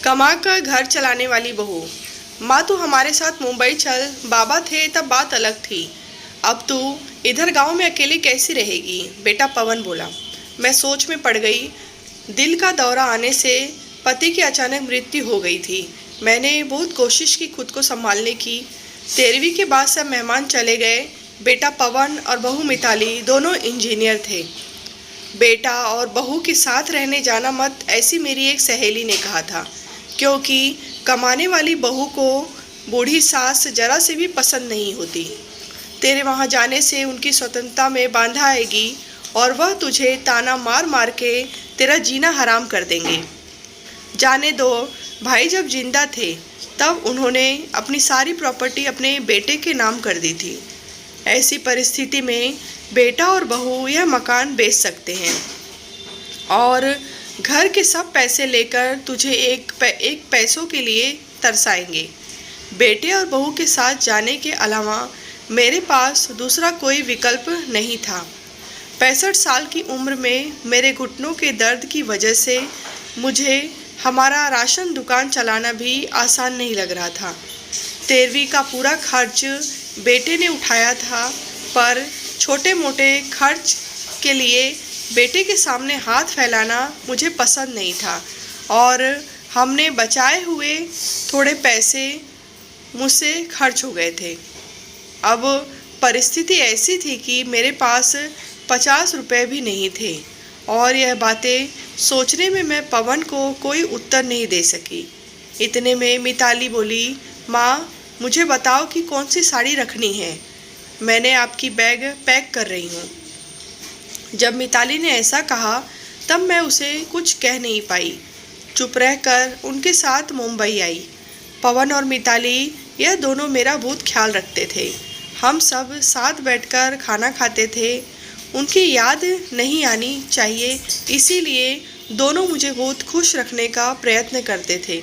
कमा कर घर चलाने वाली बहू। माँ तू हमारे साथ मुंबई चल, बाबा थे तब बात अलग थी। अब तू इधर गांव में अकेली कैसी रहेगी? बेटा पवन बोला। मैं सोच में पड़ गई। दिल का दौरा आने से पति की अचानक मृत्यु हो गई थी। मैंने बहुत कोशिश की खुद को संभालने की। 13वीं के बाद सब मेहमान चले गए। बेटा पवन और बहू मिताली दोनों इंजीनियर थे। बेटा और बहू के साथ रहने जाना मत, ऐसी मेरी एक सहेली ने कहा था, क्योंकि कमाने वाली बहू को बूढ़ी सास जरा से भी पसंद नहीं होती। तेरे वहाँ जाने से उनकी स्वतंत्रता में बाधा आएगी और वह तुझे ताना मार मार के तेरा जीना हराम कर देंगे। जाने दो, भाई जब जिंदा थे तब उन्होंने अपनी सारी प्रॉपर्टी अपने बेटे के नाम कर दी थी। ऐसी परिस्थिति में बेटा और बहू यह मकान बेच सकते हैं और घर के सब पैसे लेकर तुझे एक पैसों के लिए तरसाएंगे। बेटे और बहू के साथ जाने के अलावा मेरे पास दूसरा कोई विकल्प नहीं था। 65 साल की उम्र में मेरे घुटनों के दर्द की वजह से मुझे हमारा राशन दुकान चलाना भी आसान नहीं लग रहा था। 13वीं का पूरा खर्च बेटे ने उठाया था, पर छोटे मोटे खर्च के लिए बेटे के सामने हाथ फैलाना मुझे पसंद नहीं था और हमने बचाए हुए थोड़े पैसे मुझसे खर्च हो गए थे। अब परिस्थिति ऐसी थी कि मेरे पास 50 रुपए भी नहीं थे और यह बातें सोचने में मैं पवन को कोई उत्तर नहीं दे सकी। इतने में मिताली बोली, माँ मुझे बताओ कि कौन सी साड़ी रखनी है, मैंने आपकी बैग पैक कर रही हूँ। जब मिताली ने ऐसा कहा तब मैं उसे कुछ कह नहीं पाई। चुप रहकर उनके साथ मुंबई आई। पवन और मिताली यह दोनों मेरा बहुत ख्याल रखते थे। हम सब साथ बैठकर खाना खाते थे। उनकी याद नहीं आनी चाहिए, इसीलिए दोनों मुझे बहुत खुश रखने का प्रयत्न करते थे।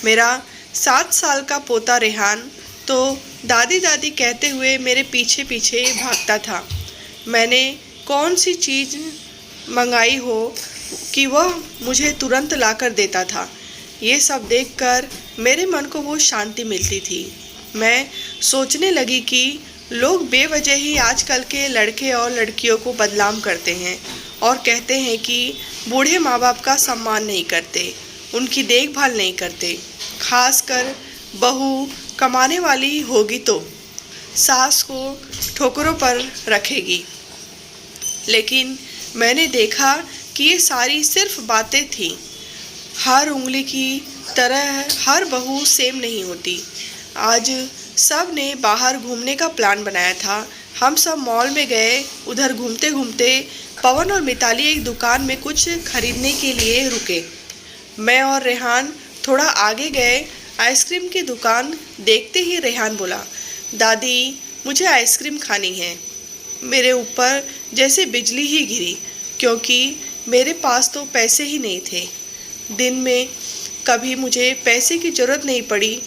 मेरा 7 साल का पोता रेहान तो दादी दादी कहते हुए मेरे पीछे पीछे भागता था। मैंने कौन सी चीज़ मंगाई हो कि वह मुझे तुरंत लाकर देता था। ये सब देखकर मेरे मन को बहुत शांति मिलती थी। मैं सोचने लगी कि लोग बेवजह ही आजकल के लड़के और लड़कियों को बदनाम करते हैं और कहते हैं कि बूढ़े माँ बाप का सम्मान नहीं करते, उनकी देखभाल नहीं करते। खासकर बहू कमाने वाली होगी तो सास को ठोकरों पर रखेगी। लेकिन मैंने देखा कि ये सारी सिर्फ बातें थीं। हर उंगली की तरह हर बहू सेम नहीं होती। आज सब ने बाहर घूमने का प्लान बनाया था। हम सब मॉल में गए। उधर घूमते घूमते पवन और मिताली एक दुकान में कुछ खरीदने के लिए रुके। मैं और रेहान थोड़ा आगे गए। आइसक्रीम की दुकान देखते ही रेहान बोला, दादी मुझे आइसक्रीम खानी है। मेरे ऊपर जैसे बिजली ही गिरी, क्योंकि मेरे पास तो पैसे ही नहीं थे। दिन में कभी मुझे पैसे की ज़रूरत नहीं पड़ी,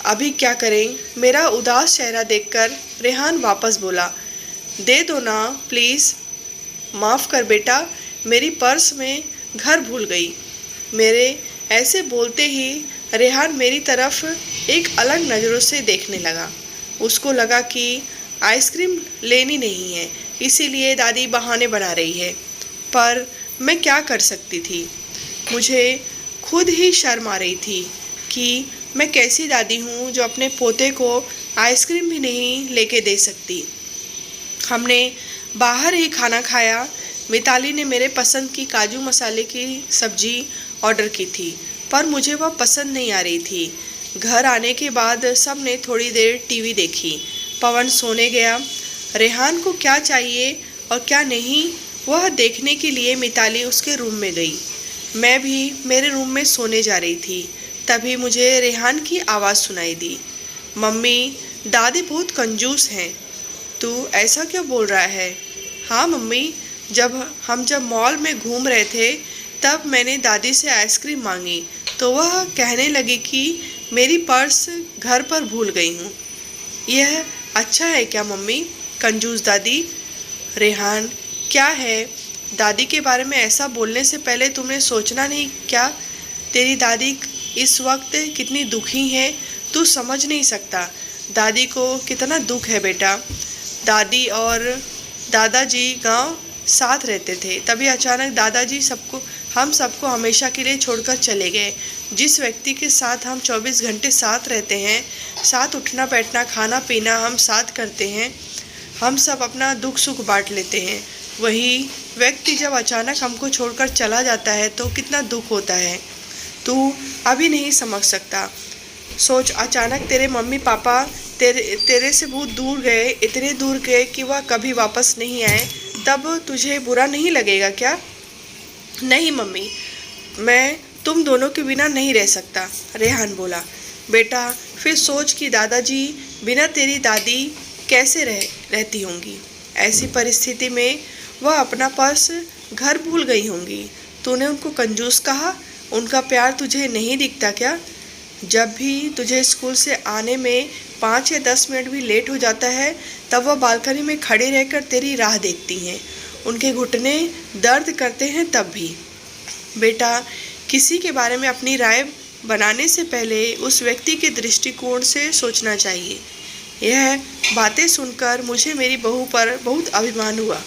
अभी क्या करें। मेरा उदास चेहरा देखकर रेहान वापस बोला, दे दो ना प्लीज़। माफ़ कर बेटा, मेरी पर्स में घर भूल गई। मेरे ऐसे बोलते ही रेहान मेरी तरफ एक अलग नज़रों से देखने लगा। उसको लगा कि आइसक्रीम लेनी नहीं है, इसीलिए दादी बहाने बना रही है। पर मैं क्या कर सकती थी। मुझे खुद ही शर्म आ रही थी कि मैं कैसी दादी हूँ जो अपने पोते को आइसक्रीम भी नहीं लेके दे सकती। हमने बाहर ही खाना खाया। मिताली ने मेरे पसंद की काजू मसाले की सब्जी ऑर्डर की थी, पर मुझे वह पसंद नहीं आ रही थी। घर आने के बाद सब ने थोड़ी देर टीवी देखी। पवन सोने गया। रेहान को क्या चाहिए और क्या नहीं वह देखने के लिए मिताली उसके रूम में गई। मैं भी मेरे रूम में सोने जा रही थी। तभी मुझे रेहान की आवाज़ सुनाई दी, मम्मी दादी बहुत कंजूस हैं। तू ऐसा क्यों बोल रहा है? हाँ मम्मी, जब मॉल में घूम रहे थे तब मैंने दादी से आइसक्रीम मांगी तो वह कहने लगी कि मेरी पर्स घर पर भूल गई हूँ। यह अच्छा है क्या मम्मी, कंजूस दादी? रेहान, क्या है? दादी के बारे में ऐसा बोलने से पहले तुमने सोचना नहीं क्या? तेरी दादी इस वक्त कितनी दुखी है तू समझ नहीं सकता। दादी को कितना दुख है बेटा। दादी और दादाजी गांव साथ रहते थे, तभी अचानक दादाजी हम सबको हमेशा के लिए छोड़कर चले गए। जिस व्यक्ति के साथ हम 24 घंटे साथ रहते हैं, साथ उठना बैठना खाना पीना हम साथ करते हैं, हम सब अपना दुख सुख बांट लेते हैं, वही व्यक्ति जब अचानक हमको छोड़कर चला जाता है तो कितना दुख होता है। तू अभी नहीं समझ सकता। सोच, अचानक तेरे मम्मी पापा तेरे से बहुत दूर गए, इतने दूर गए कि वह कभी वापस नहीं आए, तब तुझे बुरा नहीं लगेगा क्या? नहीं मम्मी, मैं तुम दोनों के बिना नहीं रह सकता, रेहान बोला। बेटा फिर सोच कि दादाजी बिना तेरी दादी कैसे रहती होंगी। ऐसी परिस्थिति में वह अपना पर्स घर भूल गई होंगी। तूने उनको कंजूस कहा, उनका प्यार तुझे नहीं दिखता क्या? जब भी तुझे स्कूल से आने में 5 या 10 मिनट भी लेट हो जाता है, तब वह बालकनी में खड़े रहकर तेरी राह देखती हैं। उनके घुटने दर्द करते हैं तब भी। बेटा, किसी के बारे में अपनी राय बनाने से पहले उस व्यक्ति के दृष्टिकोण से सोचना चाहिए। यह बातें सुनकर मुझे मेरी बहू पर बहुत अभिमान हुआ।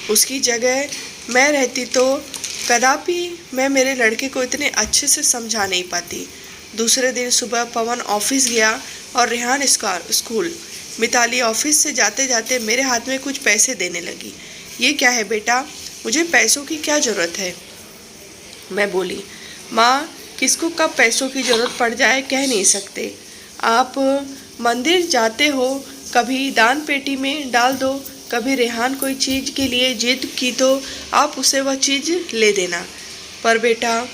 उसकी जगह मैं रहती तो कदापि मैं मेरे लड़के को इतने अच्छे से समझा नहीं पाती। दूसरे दिन सुबह पवन ऑफिस गया और रेहान स्कूल। मिताली ऑफिस से जाते जाते मेरे हाथ में कुछ पैसे देने लगी। ये क्या है बेटा, मुझे पैसों की क्या ज़रूरत है? मैं बोली, माँ, किसको कब पैसों की ज़रूरत पड़ जाए कह नहीं सकते। आप मंदिर जाते हो, कभी दान पेटी में डाल दो, कभी रेहान कोई चीज़ के लिए जिद की तो आप उसे वह चीज़ ले देना। पर बेटा,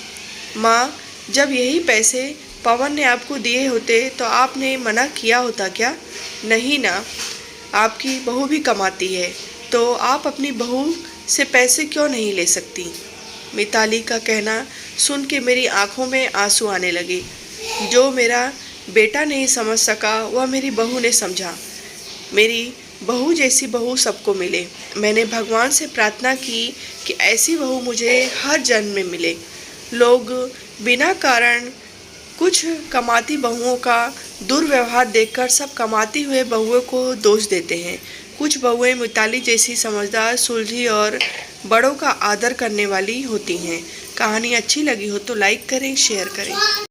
माँ, जब यही पैसे पवन ने आपको दिए होते तो आपने मना किया होता क्या? नहीं ना, आपकी बहू भी कमाती है, तो आप अपनी बहू से पैसे क्यों नहीं ले सकती? मिताली का कहना सुन के मेरी आंखों में आंसू आने लगे। जो मेरा बेटा नहीं समझ सका वह मेरी बहू ने समझा। मेरी बहू जैसी बहू सबको मिले। मैंने भगवान से प्रार्थना की कि ऐसी बहू मुझे हर जन्म में मिले। लोग बिना कारण कुछ कमाती बहुओं का दुर्व्यवहार देखकर सब कमाती हुए बहुओं को दोष देते हैं। कुछ बहुएं मिताली जैसी समझदार, सुलझी और बड़ों का आदर करने वाली होती हैं। कहानी अच्छी लगी हो तो लाइक करें, शेयर करें।